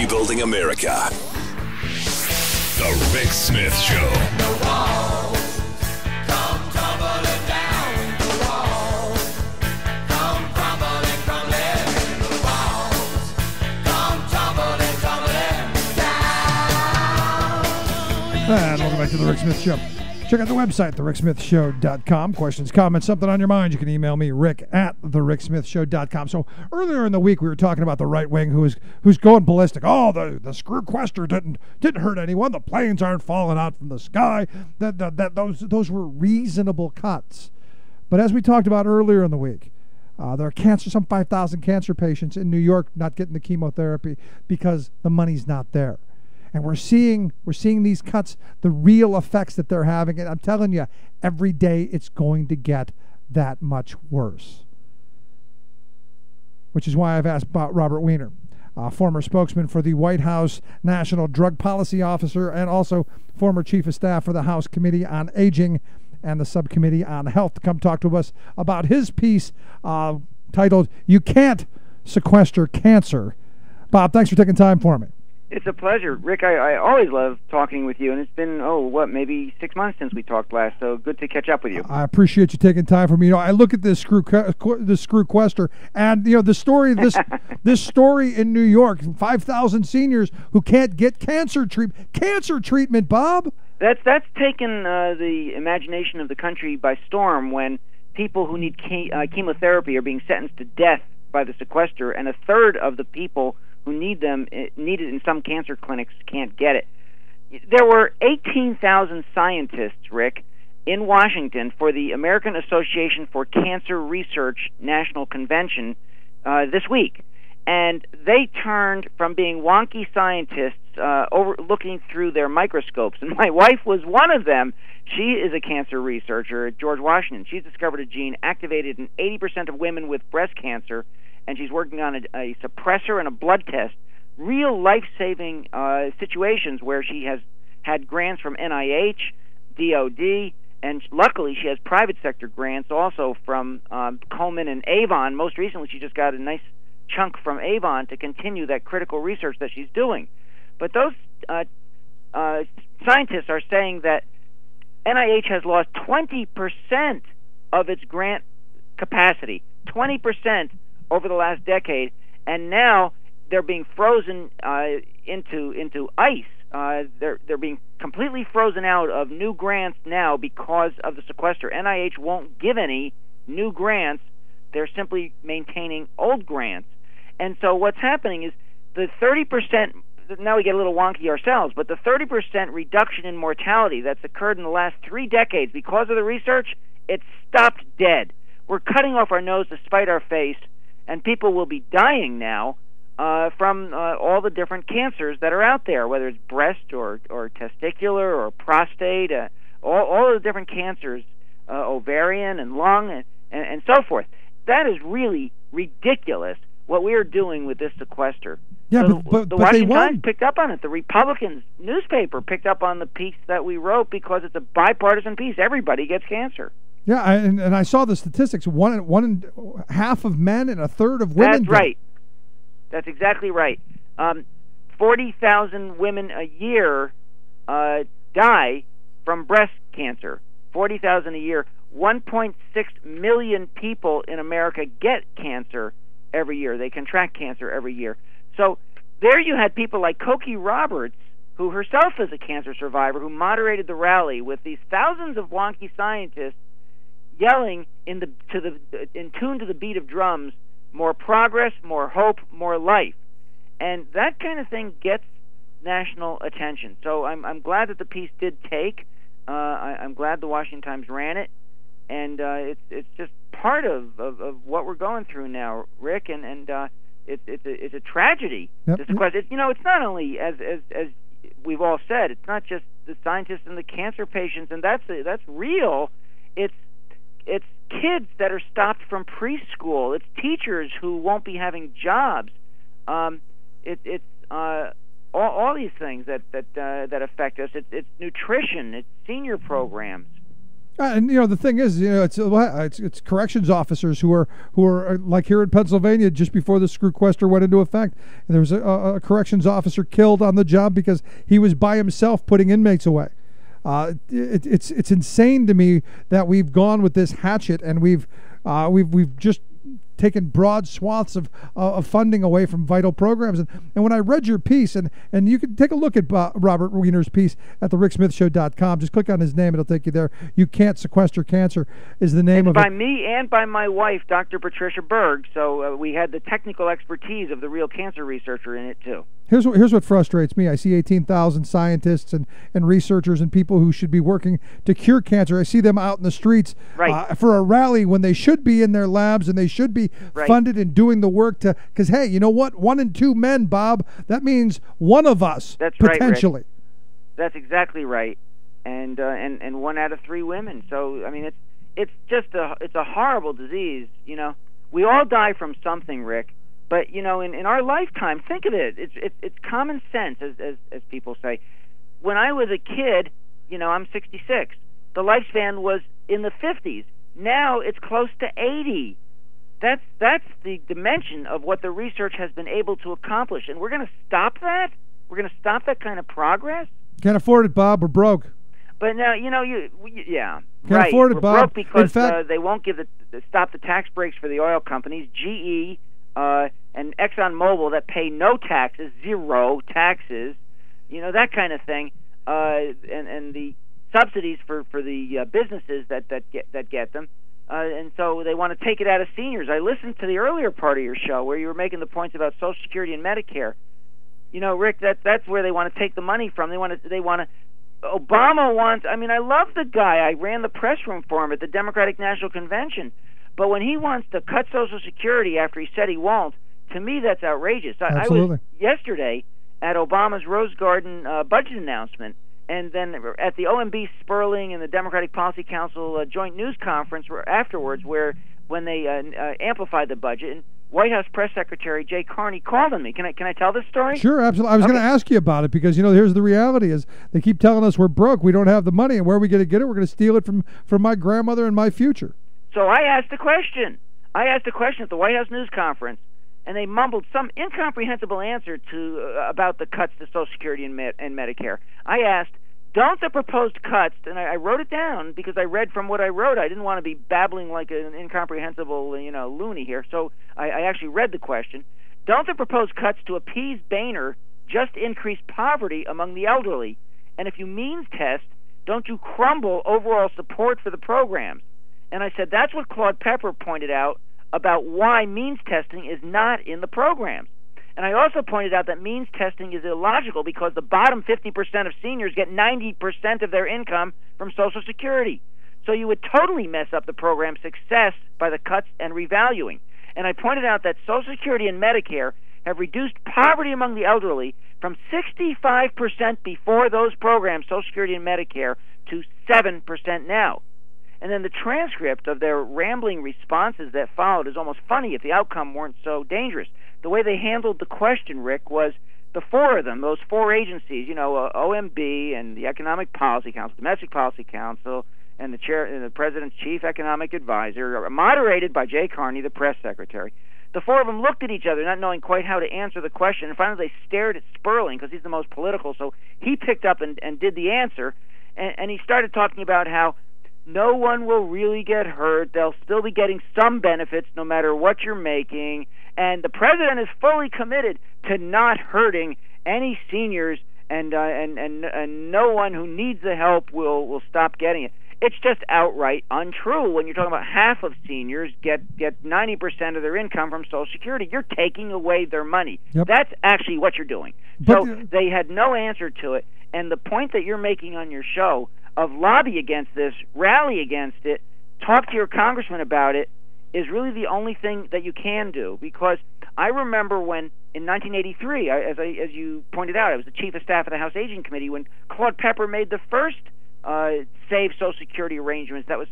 rebuilding America. The Rick Smith Show. The walls come tumbling down. The walls come crumbling, crumbling. The walls come tumbling, tumbling down. And welcome back to the Rick Smith Show. Check out the website, thericksmithshow.com. Questions, comments, something on your mind, you can email me, rick@thericksmithshow.com. So earlier in the week, we were talking about the right wing who's going ballistic. Oh, the Sequester didn't hurt anyone. The planes aren't falling out from the sky. Those were reasonable cuts. But as we talked about earlier in the week, there are some 5,000 cancer patients in New York not getting the chemotherapy because the money's not there. And we're seeing these cuts, the real effects that they're having. And I'm telling you, every day it's going to get that much worse. Which is why I've asked about Robert Weiner, former spokesman for the White House National Drug Policy Officer and also former Chief of Staff for the House Committee on Aging and the Subcommittee on Health, to come talk to us about his piece titled, "You Can't Sequester Cancer." Bob, thanks for taking time for me. It's a pleasure. Rick, I always love talking with you, and it's been, maybe 6 months since we talked last, so good to catch up with you. I appreciate you taking time for me. I look at this Sequester, and the story, this story in New York, 5,000 seniors who can't get cancer treatment, Bob. That's taken the imagination of the country by storm, when people who need chemotherapy are being sentenced to death by the sequester, and a third of the people who need it in some cancer clinics can't get it. There were 18,000 scientists, Rick, in Washington for the American Association for Cancer Research National Convention this week. And they turned from being wonky scientists looking through their microscopes. And my wife was one of them. She is a cancer researcher at George Washington. She's discovered a gene activated in 80% of women with breast cancer, and she's working on a suppressor and a blood test, real life-saving situations where she has had grants from NIH, DOD, and luckily she has private sector grants also from Komen and Avon. Most recently, she just got a nice chunk from Avon to continue that critical research that she's doing. But those scientists are saying that NIH has lost 20% of its grant capacity, 20%. Over the last decade, and now they're being frozen into ice. They're being completely frozen out of new grants now because of the sequester. NIH won't give any new grants. They're simply maintaining old grants. And so what's happening is the 30%, now we get a little wonky ourselves, but the 30% reduction in mortality that's occurred in the last 3 decades because of the research, it's stopped dead. We're cutting off our nose to spite our face, and people will be dying now from all the different cancers that are out there, whether it's breast or testicular or prostate, all of the different cancers, ovarian and lung and so forth. That is really ridiculous, what we are doing with this sequester. Yeah, so but the they Washington won. Times picked up on it. The Republicans newspaper picked up on the piece that we wrote because it's a bipartisan piece. Everybody gets cancer. Yeah, and I saw the statistics. One in half of men and a third of women. That's right. That's exactly right. 40,000 women a year die from breast cancer. 40,000 a year. 1.6 million people in America get cancer every year. They contract cancer every year. So there you had people like Cokie Roberts, who herself is a cancer survivor, who moderated the rally with these thousands of wonky scientists yelling in tune to the beat of drums, more progress, more hope, more life. And that kind of thing gets national attention. So I'm glad that the piece did take. I'm glad the Washington Times ran it. And it's just part of what we're going through now, Rick, and it's a tragedy. Yep. It's not only, as we've all said, it's not just the scientists and the cancer patients, and that's real. It's kids that are stopped from preschool. It's teachers who won't be having jobs. It's all these things that affect us. It's nutrition. It's senior programs. And the thing is, it's corrections officers who are like here in Pennsylvania just before the sequester went into effect. There was a corrections officer killed on the job because he was by himself putting inmates away. It's insane to me that we've gone with this hatchet and we've just taken broad swaths of funding away from vital programs. And when I read your piece, and you can take a look at Robert Weiner's piece at thericksmithshow.com. Just click on his name; it'll take you there. You Can't Sequester Cancer is the name of it. By me and by my wife, Dr. Patricia Berg. So we had the technical expertise of the real cancer researcher in it too. Here's what frustrates me. I see 18,000 scientists and researchers and people who should be working to cure cancer. I see them out in the streets for a rally when they should be in their labs and they should be funded and doing the work because, hey, you know what? 1 in 2 men, Bob, that means one of us. That's potentially. Right, Rick. That's exactly right. And 1 out of 3 women. So, I mean, it's just a horrible disease, We all die from something, Rick. But in our lifetime, think of it. It's common sense, as people say. When I was a kid, I'm 66. The lifespan was in the 50s. Now it's close to 80. That's the dimension of what the research has been able to accomplish, and we're going to stop that. We're going to stop that kind of progress. Can't afford it, Bob. We're broke. But now Can't right. afford it, We're Bob. broke because in fact, they won't stop the tax breaks for the oil companies. GE. And ExxonMobil that pay no taxes, 0 taxes, that kind of thing, and the subsidies for the businesses that get them, and so they want to take it out of seniors. I listened to the earlier part of your show where you were making the points about Social Security and Medicare. Rick, that's where they want to take the money from. They want to. Obama wants. I mean, I love the guy. I ran the press room for him at the Democratic National Convention. But when he wants to cut Social Security after he said he won't, to me that's outrageous. I was yesterday at Obama's Rose Garden budget announcement, and then at the OMB Sperling and the Democratic Policy Council joint news conference afterwards, when they amplified the budget, and White House Press Secretary Jay Carney called on me. Can I tell this story? Sure, absolutely. I was going to ask you about it because here's the reality: is they keep telling us we're broke, we don't have the money, and where are we going to get it? We're going to steal it from my grandmother and my future. So I asked the question. at the White House news conference, and they mumbled some incomprehensible answer about the cuts to Social Security and Medicare. I asked, don't the proposed cuts, and I wrote it down because I read from what I wrote. I didn't want to be babbling like an incomprehensible, loony here. So I actually read the question. Don't the proposed cuts to appease Boehner just increase poverty among the elderly? And if you means test, don't you crumble overall support for the programs? And I said, that's what Claude Pepper pointed out about why means testing is not in the programs. And I also pointed out that means testing is illogical because the bottom 50% of seniors get 90% of their income from Social Security. So you would totally mess up the program's success by the cuts and revaluing. And I pointed out that Social Security and Medicare have reduced poverty among the elderly from 65% before those programs, Social Security and Medicare, to 7% now. And then the transcript of their rambling responses that followed is almost funny if the outcome weren't so dangerous. The way they handled the question, Rick, was the four of them, those four agencies, OMB and the Economic Policy Council, Domestic Policy Council, and the chair, and the President's Chief Economic Advisor, moderated by Jay Carney, the press secretary. The four of them looked at each other, not knowing quite how to answer the question, and finally they stared at Sperling, because he's the most political, so he picked up and did the answer, and he started talking about how no one will really get hurt. They'll still be getting some benefits no matter what you're making. And the president is fully committed to not hurting any seniors, and no one who needs the help will stop getting it. It's just outright untrue. When you're talking about half of seniors get 90% of their income from Social Security, you're taking away their money. Yep. That's actually what you're doing. So they had no answer to it. And the point that you're making on your show of lobby against this, rally against it, talk to your congressman about it, is really the only thing that you can do. Because I remember when, in 1983, as you pointed out, I was the chief of staff of the House Aging Committee, when Claude Pepper made the first Save Social Security arrangements that was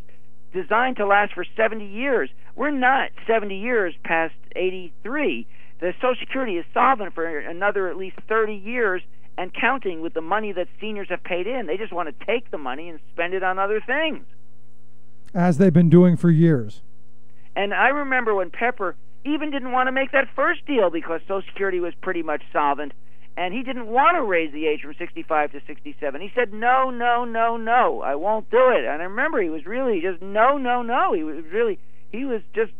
designed to last for 70 years. We're not 70 years past 83. The Social Security is solvent for another at least 30 years, and counting with the money that seniors have paid in. They just want to take the money and spend it on other things. as they've been doing for years. And I remember when Pepper even didn't want to make that first deal because Social Security was pretty much solvent, and he didn't want to raise the age from 65 to 67. He said, no, no, no, no, I won't do it. And I remember he was really just, no, no, no. He was just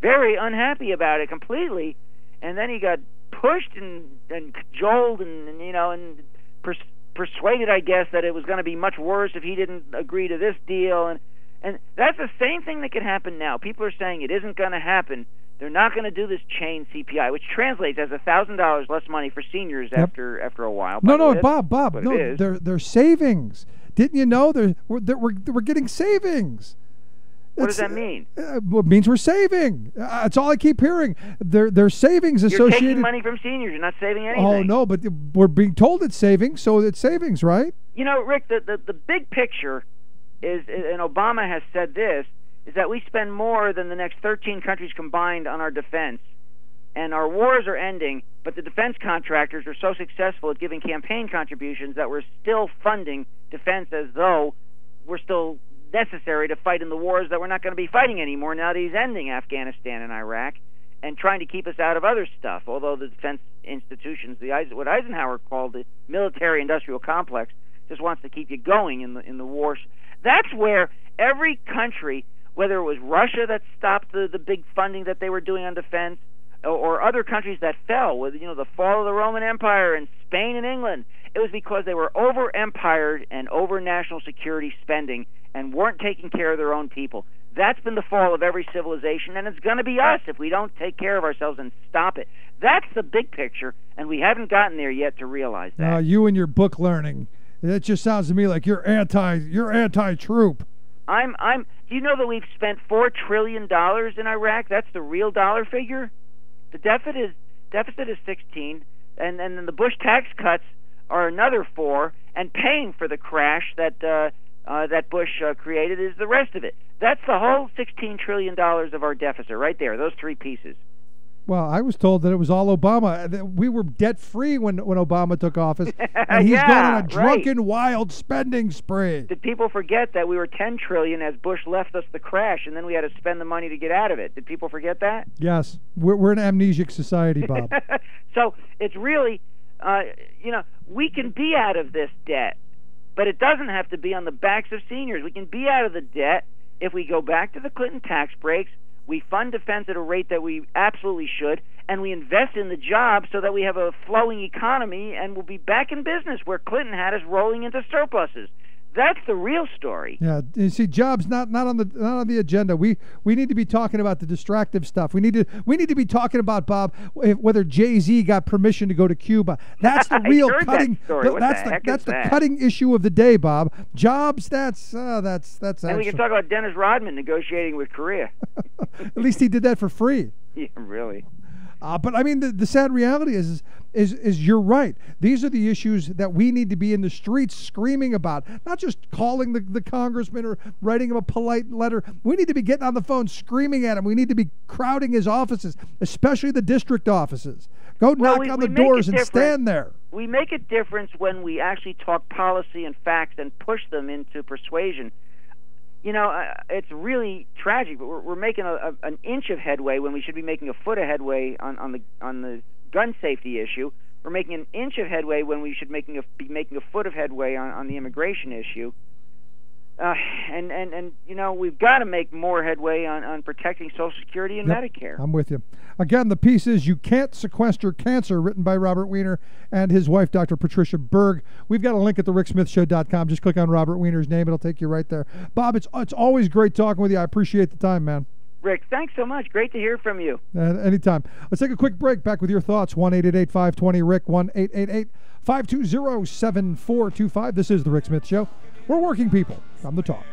very unhappy about it completely. And then he got pushed and cajoled and persuaded, I guess, that it was going to be much worse if he didn't agree to this deal. And that's the same thing that could happen now. People are saying it isn't going to happen. They're not going to do this chain CPI, which translates as $1,000 less money for seniors after a while. No, Bob, no, they're savings. Didn't you know we're getting savings? What does that mean? It means we're saving. That's all I keep hearing. There's savings associated. You're taking money from seniors. You're not saving anything. Oh no, but we're being told it's savings, so it's savings, right? You know, Rick, the big picture is, and Obama has said this, is that we spend more than the next 13 countries combined on our defense, and our wars are ending, but the defense contractors are so successful at giving campaign contributions that we're still funding defense as though we're still necessary to fight in the wars that we're not going to be fighting anymore now that he's ending Afghanistan and Iraq, and trying to keep us out of other stuff, although the defense institutions, what Eisenhower called the military-industrial complex, just wants to keep you going in the wars. That's where every country, whether it was Russia that stopped the big funding that they were doing on defense, or other countries that fell, with the fall of the Roman Empire and Spain and England, it was because they were over-empired and over-national security spending and weren't taking care of their own people. That's been the fall of every civilization, and it's going to be us if we don't take care of ourselves and stop it. That's the big picture, and we haven't gotten there yet to realize that. You and your book learning, that just sounds to me like you're anti-troop. Do you know that we've spent $4 trillion in Iraq? That's the real dollar figure. The deficit is 16, and then the Bush tax cuts are another 4, and paying for the crash that Bush created is the rest of it. That's the whole $16 trillion of our deficit right there, those three pieces. Well, I was told that it was all Obama. We were debt-free when Obama took office, and he's gone on a drunken, wild spending spree. Did people forget that we were $10 trillion as Bush left us the crash, and then we had to spend the money to get out of it? Did people forget that? Yes. We're an amnesic society, Bob. So it's really, we can be out of this debt, but it doesn't have to be on the backs of seniors. We can be out of the debt if we go back to the Clinton tax breaks, we fund defense at a rate that we absolutely should, and we invest in the jobs so that we have a flowing economy and we'll be back in business where Clinton had us rolling into surpluses. That's the real story. Yeah, you see, jobs not on the agenda. We need to be talking about the distractive stuff. We need to be talking about, Bob, whether Jay-Z got permission to go to Cuba. That's the real cutting. That's the cutting issue of the day, Bob. Jobs. That's. And we can talk about Dennis Rodman negotiating with Korea. At least he did that for free. Yeah, really. But I mean, the sad reality is you're right. These are the issues that we need to be in the streets screaming about, not just calling the congressman or writing him a polite letter. We need to be getting on the phone screaming at him. We need to be crowding his offices, especially the district offices. Go knock on the doors and stand there. We make a difference when we actually talk policy and facts and push them into persuasion. It's really tragic, but we're making an inch of headway when we should be making a foot of headway on the gun safety issue. We're making an inch of headway when we should be making a foot of headway on the immigration issue. And we've got to make more headway on protecting Social Security and Medicare. I'm with you. Again, the piece is You Can't Sequester Cancer, written by Robert Weiner and his wife, Dr. Patricia Berg. We've got a link at thericksmithshow.com. Just click on Robert Weiner's name. It'll take you right there. Bob, it's always great talking with you. I appreciate the time, man. Rick, thanks so much. Great to hear from you. Anytime. Let's take a quick break. Back with your thoughts. 1-888-520-RICK, 1-888-520-7425. This is The Rick Smith Show. We're working people. Come to talk.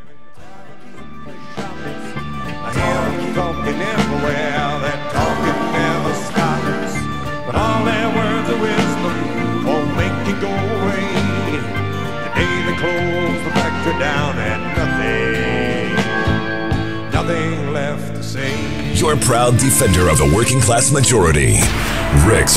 I hear them talking everywhere. That talking never stops. But all their words of wisdom won't make you go away. Today they close the factory down and nothing left to say. Your proud defender of the working class majority, Rick Smith.